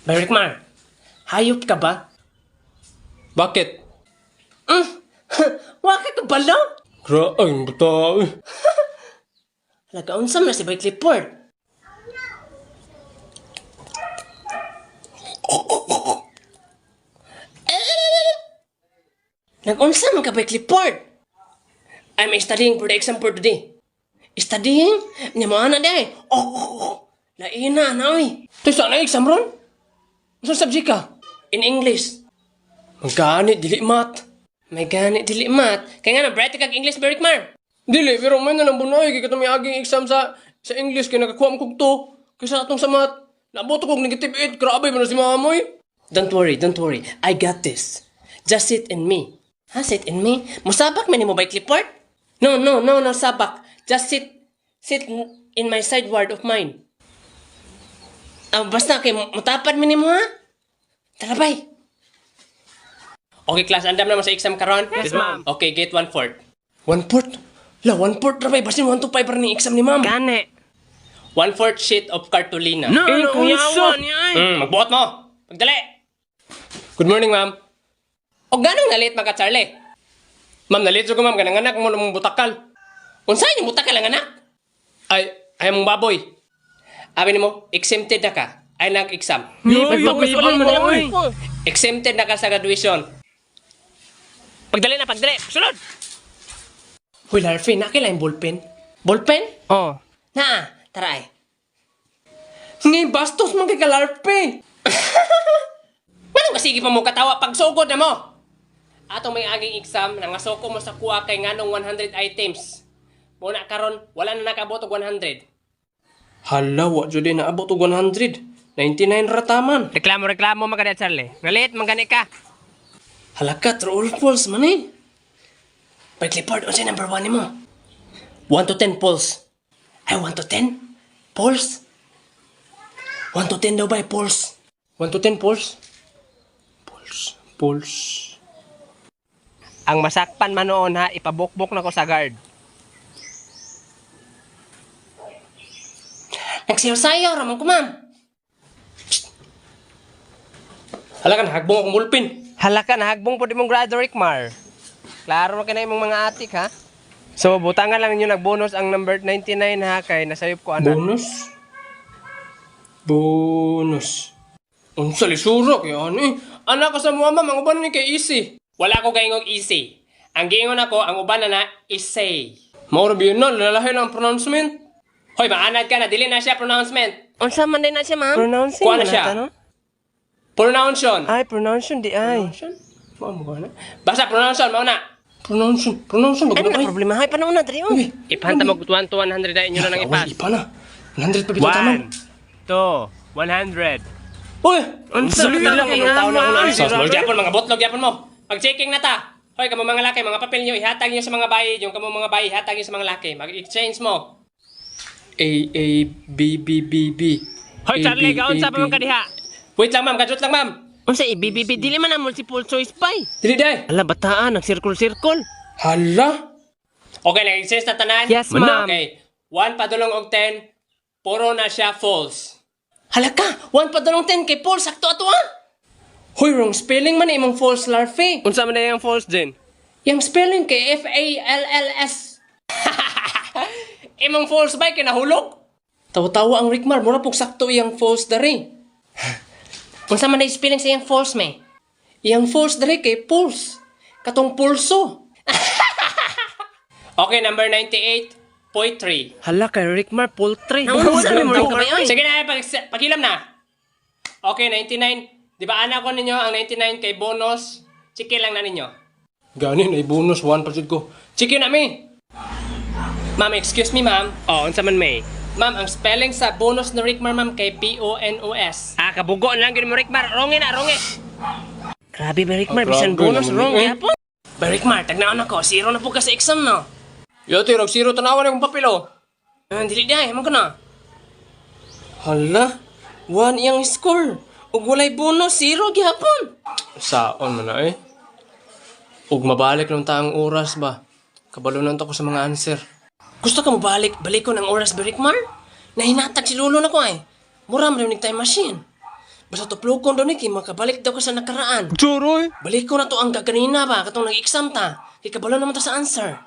Berikmar, hayop ka ba? Bakit? Waka ka ba lang? Ay, bata. Nagkaunsam na si Bay Clifford. Nag-unsam ka Bay Clifford. I'm studying for the exam for today. Studying? Nya mo na day. Laina na oy. Ito saan na exam ron? Saan subject ka? In English. Magkani, dili mat. May gani dili mat. Kaya nga na bright kag English Berikmar. Dili, pero may na bunay. Kaya kami aging exam sa English. Kaya nakakuha mo kong to. Kaysa atong sa mat. Naboto kong negative 8. Grabe mo na si mamoy. Don't worry. I got this. Just sit in me. Ha? Sit in me? Musabak man mo Bay Clifford? No, sabak. Just sit in my sideward of mine. Basta kay mutapad mo ha? Tara bay. Okay class, andam naman sa exam karon? Yes, ma'am. Okay, get 1/4. 1/4? La, 1/4 na bay. Basin 1 to 5 para ni exam ni ma'am. Gane. 1/4 sheet of cartolina. No, kuyawan niya ay. Magbuhat mo. Pagdali. Good morning, ma'am. O ganong nalit mga Charlie? Ma'am, nalito ko ma'am. Ganang anak mo namang butakal. Unsa yung buta ka lang anak? Ay mong baboy. Abi mo, exempted na ka. Ay nag-exam. Pagpagpasuan mo na oy. Exempted na ka sa graduation. Pagdali na, pagdali. Sunod! Hoy, Larfin, nakila yung ballpen? Ballpen? Oh. Na, tara ay. Ni bastos man kay kalarpe. Manong kasigi pa mo katawa pag sugod na mo? Atong may aging exam, nangasoko mo sa kuha kay nganong 100 items. Muna karon, wala na nakabot og 100. Hala, wa jud na abot og 100. 99 rataman. Reklamo magana Charlie. Nalit magani ka. Halaka, true or false man eh. By Clifford, unsay number 1 nimo? 1 to 10 pulse. Ay 1 to 10? Pulse? 1 to 10 daw ba pulse? 1 to 10 pulse. Pulse. Ang masakpan man noon ha, ipabukbok na ko sa guard. Nagsiyaw-sayaw ramon ko, ma'am. Halaka, hagbong akong bulpin. Halaka na, hagbong po di mong grado, Rickmar. Klaro na kinay mong mga atik, ha? So, butangan lang ninyo nagbonus ang number 99, ha? Kay nasayop ko, anak. Bonus. Unsa lisurok yan eh. Anak ka sa mga ma'am, ang uban ni kay easy. Wala ko gaingog easy. Ang giingon ako, ang uban na isay. Maura biyon na, lalahi lang ang pronouncement. Hoy, maanad ka na, dili na siya pronouncement. Unsa man din na siya, ma'am? Pronouncing Kuha na man siya. ata, no? Pronunciation. Ay, pronunciation di ay. Ma'am, gana. Basta pronunciation, mauna. Pronunciation. Ay, na problema. Ay, panahon na, Dre. Oh. Ipahanta mo 1 to 100 na inyo na lang ipas. Ipa na. 100 pa bitaw taman. 2, 100. Uy! Unsa Dali ka lang, kay anong tao na Ama? ako Sos, bold yapon, mga botlog yapon mo. Pag-checking na ta. Hoy, kamo mga laki, mga papel nyo, ihatag nyo sa mga bayi. Yung kamo mga bayi, ihatag nyo sa mga laki. Mag-exchange mo. A, B, B, B, B. Hoy, Charlie, gaon sa mga kadiha. Wait lang, ma'am. Kadjot lang, ma'am. Unsa ibibibi dili man ang multiple choice pa. Dili day. Ala bataan, nag-circle-circle. Hala. Okay, nag-exchange na tanan? Yes, ma'am. Okay. 1 padulong og 10, puro na siya false. Halaka, 1 padulong 10 kay false. Sakto ato, ah. Hoy, wrong spelling man imong false larfe. Unsa man na yung false din? Yung spelling kay Falls. Imong false ba kay nahulog? Tawa-tawa ang Rickmar, mura pong sakto iyang false dari. Unsa man na yung spelling sa iyang false, me? Iyang false dari kay pulse. Katong pulso. Okay, number 98, poetry. Hala kay Rickmar poultry. Unsa Unsa man mo mo Rick ay? Sige na, paghilam na. Okay, 99. Di ba anak ko ninyo ang 99 kay bonus? Chiki lang na ninyo. Ganin, ay bonus 1 pa jud ko. Chiki na, me. Ma'am, excuse me, ma'am. Oh, unsa man, me? Ma'am, ang spelling sa bonus na Rickmar, ma'am, kay B-O-N-O-S. Ah, kabugo lang yun mo, Rickmar. Wrong na, wrong Grabe ba Rickmar, Ah, bisan grabe bonus naman wrong eh. yapon. Ba, Rickmar, tagnaon ako. Zero na po ka sa exam, no? Yati, zero tanawan akong papelo. Dili di, eman ko na. Hala, 1 iyang score. Ug walay bonus, zero gyapon. Saon man na eh. Ug mabalik nung taang oras ba? Kabalunan ko sa mga answer. Gusto ka mo balik ko ng oras, ba, Rickmar? Nahinatag si Lolo na ko, ay. Mura mo rin time machine. Basta tuplukon doon kay makabalik daw ka sa nakaraan. Choroy. Balik ko na to ang kaganina ba, katong nag-exam ta. Kay kabalo naman ta sa answer.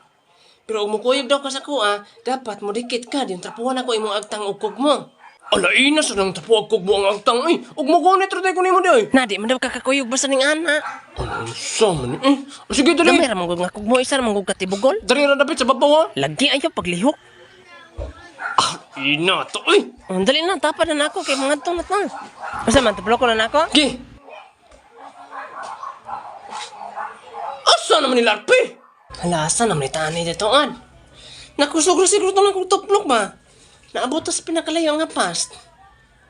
Pero ug mukuyog daw ka sa kuha, dapat mo dikit ka, din trapuhan ako imong agtang ukog mo. Alaina sa nang tapuag kog mo ang agtang ay. Ug mo gunit ra ko nimo di ay. Na, di man daw kakakuyog basta ning ana. Ano sa man eh? O sige dali. Gamay ra manggod nga kugmo isa ra manggod katibugol. Dari ra dapit sa babaw ha. Lagi ayaw paglihok. Ina to ay. Ang dali na, tapad na nako kay mga tong na. Basta man, tuplo ko na nako. Gi. Asa naman ni Larpe? Hala, asa naman itani ditoan? Nakusog ra siguro itong nagtuplok ba? Naabot ta sa pinakalayo nga past.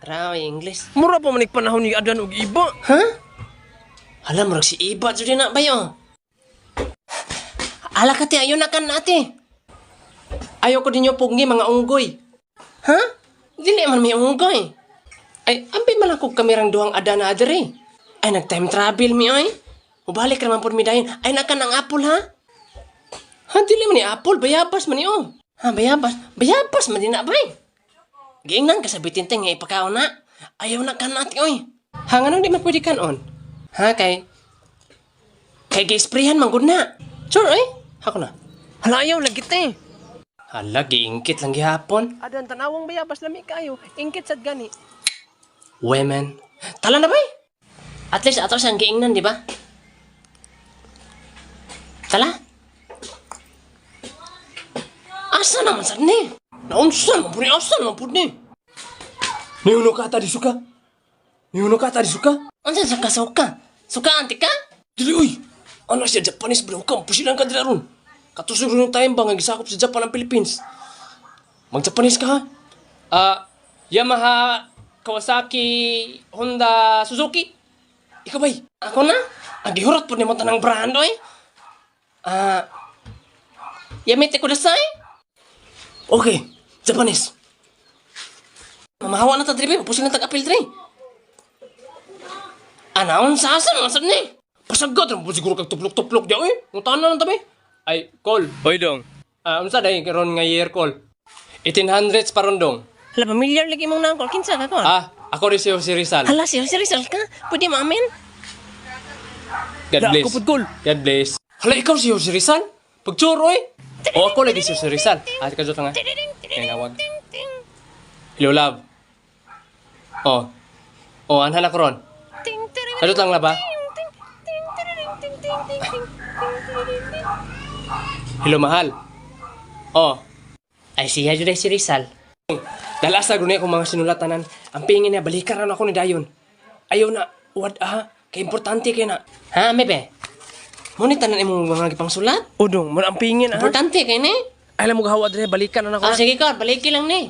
Tara, English. Mura pa manig panahon ni Adan og iba. Ha? Hala, murag si Iba, dyan na bayo. Ala ka te, ayaw na kan ate. Ayaw ko din yung pugni, mga unggoy. Ha? Dili man may unggoy. Ay, ambil man ako kamerang duhang ada na adere. Ay, nag-time travel mi, oy. Ubalik naman po mi dayon. Ay, nakan ang apple, ha? Ha, dili man ni apple, bayabas man ni, oh. Ha, bayabas. Bayabas man din na, bay. Giingnan ka sa bitinting nga ipakaon na. Ayaw na kan ate, oy. Ha, nga nang di man pwede kanon? Ha, kay gi-sprayhan man gud na. Sure, ay. Hako na. Hala, ayaw lagi te. Hala, giingkit lang gihapon. Adan tanawang bayabas lami kayo. Ingkit sad gani. Women. Tala na, bay. At least ato siyang giingnan, di ba? Tala. Asa naman sad ni? Naunsa naman po ni asa naman po ni. Niuno ka ata di suka. Niuno ka ata di suka. Unsa sa kasuka? Suka anti ka? Dili uy. Ano siya Japanese bro kam pusilan ka dira ron. Katusog ron time ba nga gisakop sa Japan ang Philippines. Mag-Japanese ka ha? Yamaha, Kawasaki, Honda, Suzuki. Ikaw bay. Ako na? Ang gihurot po ni mo tanang brand, oy. Yamete kudasai? Okay, Japanese. Mamahawa na ta diri, pusin na tag-apil diri. Anaon sa asa naman sad ni? Pasagad ron po siguro kag tuplok-tuplok di oy. Nguntahan na lang tabi. Ay, call. Hoy dong. Unsa day karon nga year call? 1800s paron dong. Hala, familiar lagi mong nangkol. Kinsa ka ko? Ako rin si Jose Rizal. Hala, si Rizal ka? Pwede mo amin? God Da, bless. ako pud, call. God bless. Hala, ikaw si Jose Rizal? Pagtsuro eh. O ako lagi si Jose Rizal. Kadyo nga. Kaya ngawag. Hello, love. Anhan ako ron. Kadyo lang na ba? Hello, mahal. Ay siya jud si Rizal. Dalasa guni akong mga sinulatanan. Ang pingin niya, balikaran ako ni Dayon. Ayaw na, kay importante kay na. Ha, mebe? Ngunit tanan imong mga gipang sulat? Udong, man ang pingin ha. Importante kay ni. Alam mo gahawa dire balikan na nako. Sige ka, baliki lang ni.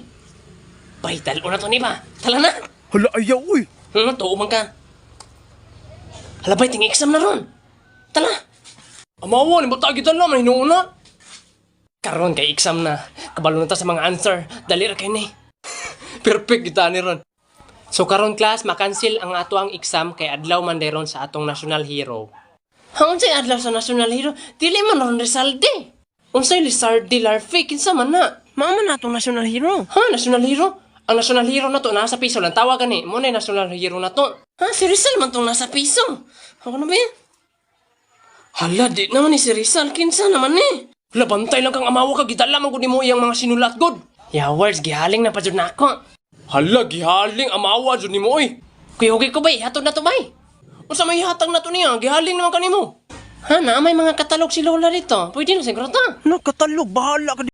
Vital una to ni ba? Tala na. Hala, ayaw uy. Tuo man ka. Hala bay, ting exam na ron. Tala. Amawa, ni batagitan naman, hinuuna. Karon kay exam na. Kabalo na ta sa mga answer. Dali ra kay ni. Perfect kita ni ron. So karon class, makansil ang ato ang exam kay adlaw man dayron sa atong national hero. Unsay adlaw sa national hero? Dili man ron Rizalde. Unsay Lizarde Larfe kinsa man na? Mama na itong national hero. Ha, national hero? Ang national hero na to nasa piso lang tawagan ni. Mo na yung national hero na to. Ha, si Rizal man tong nasa piso. Ako na ba yan? Hala, di naman ni si Rizal. Kinsa naman ni? Hala, bantay lang kang amawa ka, gitala man ko ni mo iyang mga sinulat god. Ya, words, gihaling na pa dyan na ako. Hala, gihaling, amawa dyan ni mo oy. Kuya-hugi ko ba? Hatod na to ba? Unsa may hatang na to niya, gihaling naman ka ni mo. Ha, na may mga katalog si Lola rito. Pwede na siguro to. No, katalog, bahala ka